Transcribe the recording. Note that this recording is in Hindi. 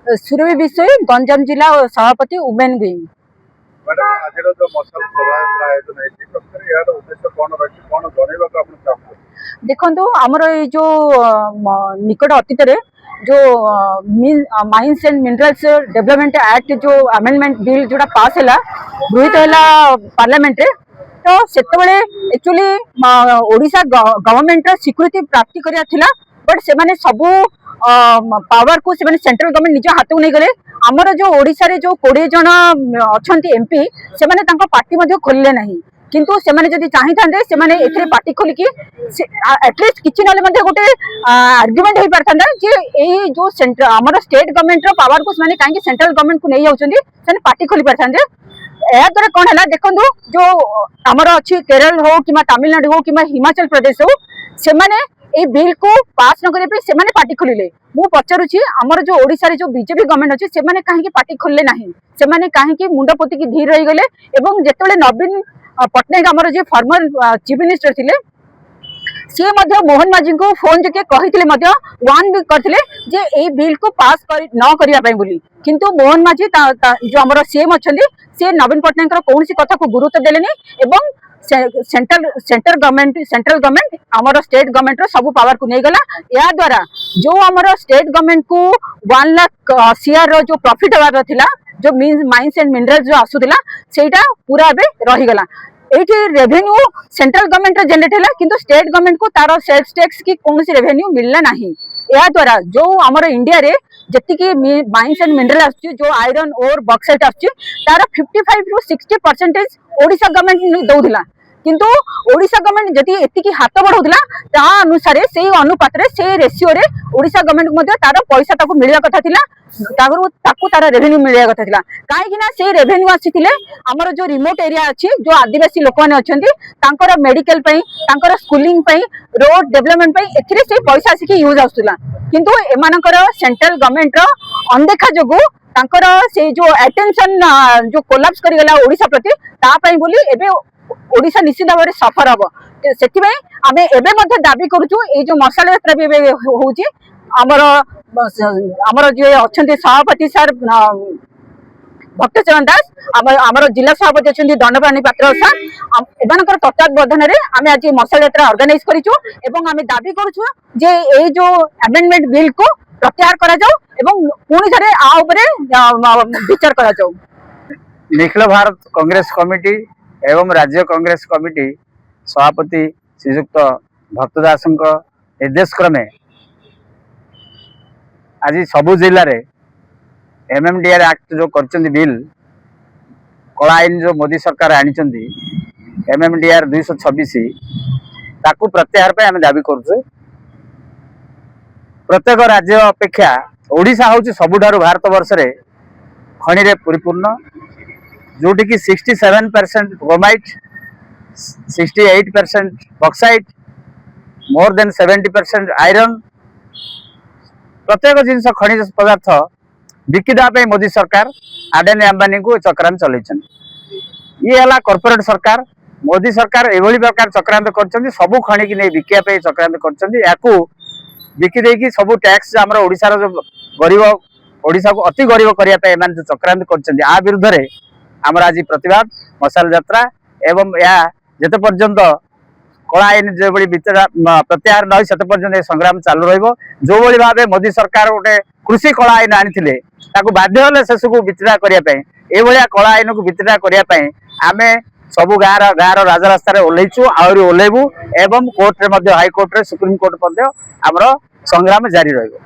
सुरभि विषय गंजाम जिला सभापति उमेन विंग। मैडम आज जो मसल शोभायात्रा आयोजन है यार उद्देश्य कौन रही कौन जनइबा को आपण चाहते देखो आमर ये जो निकट अतीत जो mines and minerals development act जो अमेंडमेंट बिल जोड़ा पास है गृहित है पार्लियामेंट रे तो सेतबेले एक्चुअली ओडिशा गवर्नमेंट स्वीकृति प्राप्ति करिया थिला बट से माने सबू पावर को से सेंट्रल गवर्नमेंट निज हाथ को नहीं गले आमर जो ओडिशा रे जो 20 जन अच्छी एमपी से माने तांको पार्टी मध्य खोलले नहीं किंतु से माने जदि चाहि थांदे से माने एथरे पार्टी खोलिकी एटलीस्ट किछि नले मध्ये गोटे आर्गुमेंट हे परथांदा जे ए जो सेंट्रल आमर स्टेट गवर्नमेंट रो पावर को माने काहे सेंट्रल गवर्नमेंट को नै जाउछन्ती से पार्टी खोली परथांदे या द्वारा कौन है देखो जो आमर अच्छी केरल हो कि तमिलनाडु हो कि हिमाचल प्रदेश हो से माने ए बिल को पास न करने से माने पार्टी खोलिले मु पचारुछि आमर जो ओडिसा रे जो बीजेपी गवर्नमेंट अछि से माने काहे पार्टी खोलले नाही से माने काहे मुंड पोती की धीर रही गले एवं जेतेबेले नवीन पटनायक आमर जो फॉर्मर चीफ मिनिस्टर थिले सी मोहन माझी को फोन जके कही वार्न भी करते जे ए बिल को पास न करने बोली किंतु मोहन माझी जो आमर सीएम अच्छा सी नवीन पटनायक कौन सी कथा को गुरुत्व देलेनी एवं सेंट्रल गवर्नमेंट आमर स्टेट गवर्नमेंट सब पावर को नहीं गला या द्वारा जो आमर स्टेट गवर्नमेंट को 1 लाख सीआर जो प्रॉफिट हबार थिला जो माइंस एंड मिनरल्स जो आसुला सेटा पूरा एबे रही गला एठी रेवेन्यू सेंट्रल गवर्नमेंट जनरेट है किंतु स्टेट गवर्नमेंट को तार सेल्स टैक्स की कौन सी रेवेन्यू मिलना नहीं या द्वारा जो आमर इंडिया रे जति माइंस एंड मिनरल आसुची जो आयरन और बॉक्साइट आसुची तार 55 टू 60% ओडिशा गवर्नमेंट दउथिला किंतु ओडिशा गवर्नमेंट जति एतिकी हाथ बढ़ाउथिला ता अनुसार से अनुपात रे से रेशियो रे ओडिशा गवर्नमेंट मध्ये तार पैसा ताको मिलिया कथा थिला ताको तार रेवेन्यू मिलिया कथा थिला काहे कि ना से रेवेन्यू आसीथिले हमर जो रिमोट एरिया अछि जो आदिवासी लोक माने अछंती तांकर मेडिकल पई तांकर स्कूलिंग पई रोड डेवलपमेंट पई एथिरे से पैसा आसी यूज आउथला किंतु एमानकर सेंट्रल गवर्नमेंट रो अनदेखा जोगु तांकर से जो अटेंशन जो कोलैप्स करि गला ओडिशा प्रति ता पई बोली एबे ओडिशा निश्चित भाव में सफर हम से आमे एबे मध्ये दाबी करूछु ए जो मसाल यात्रा भी होउची हमर जो अच्छे सभापति सर भक्तचरण दास आमर जिला सभापति अच्छा दंडप्राणी पात्र सर एमानकर तत्वावधान में आम आज मसाल यात्रा ऑर्गेनाइज करिछु एवं आमे दाबी करूछु जे ए जो अमेंडमेंट बिल को प्रत्याहार करा जाऊ एवं पुणी थरे आ उपरे विचार करा जाऊ। निखिल भारत कांग्रेस कमिटी एवं राज्य कांग्रेस कमिटी सभापति श्रीजुक्त भक्तदास निर्देश क्रमे आज सबु जिले में एमएमडीआर एक्ट जो कर बिल कला आईन जो मोदी सरकार आनी एमएमडीआर 226 ताकू प्रत्याहार पे आम दाबी करुँ। प्रत्येक राज्य अपेक्षा ओडिशा हूँ सबुठारु भारत वर्ष रे खनि रे परिपूर्ण जोटी की 67% chromite 68% bauxite more than 70% iron प्रत्येक जिनस खनिज पदार्थ बिकिदा पे मोदी सरकार अडानी अंबानी को चक्रांत चलैछन ये हला कॉर्पोरेट सरकार मोदी सरकार एभली प्रकार चक्रांत करछन सबु खनि की नै बिकिया पे चक्रांत करछन याकू बिकी देकी सबु टैक्स हमर ओडिसा रो गरीब ओडिसा को अति गरीब करिया पे एमान जो चक्रांत करछन आ विरुद्ध रे आमर आज प्रतिवाद मसाल यात्रा एवं या जेते पर्यंत कला आईन जो प्रत्याहार न से पर्यंत संग्राम चालू रहिबो जो भली भाबे मोदी सरकार गोटे कृषि कला आईन आनिथिले ताकू बाध्य होले सेसु को वित्ड्रा करिया पे ए भलिया कला आईन को वित्ड्रा करिया पे आमे सबु गाँव राजरास्ता ओल्लैचु आहरी ओल्लैबू एवं कोर्ट रे हाई कोर्ट रे सुप्रीम कोर्ट आमर संग्राम जारी रहिबो।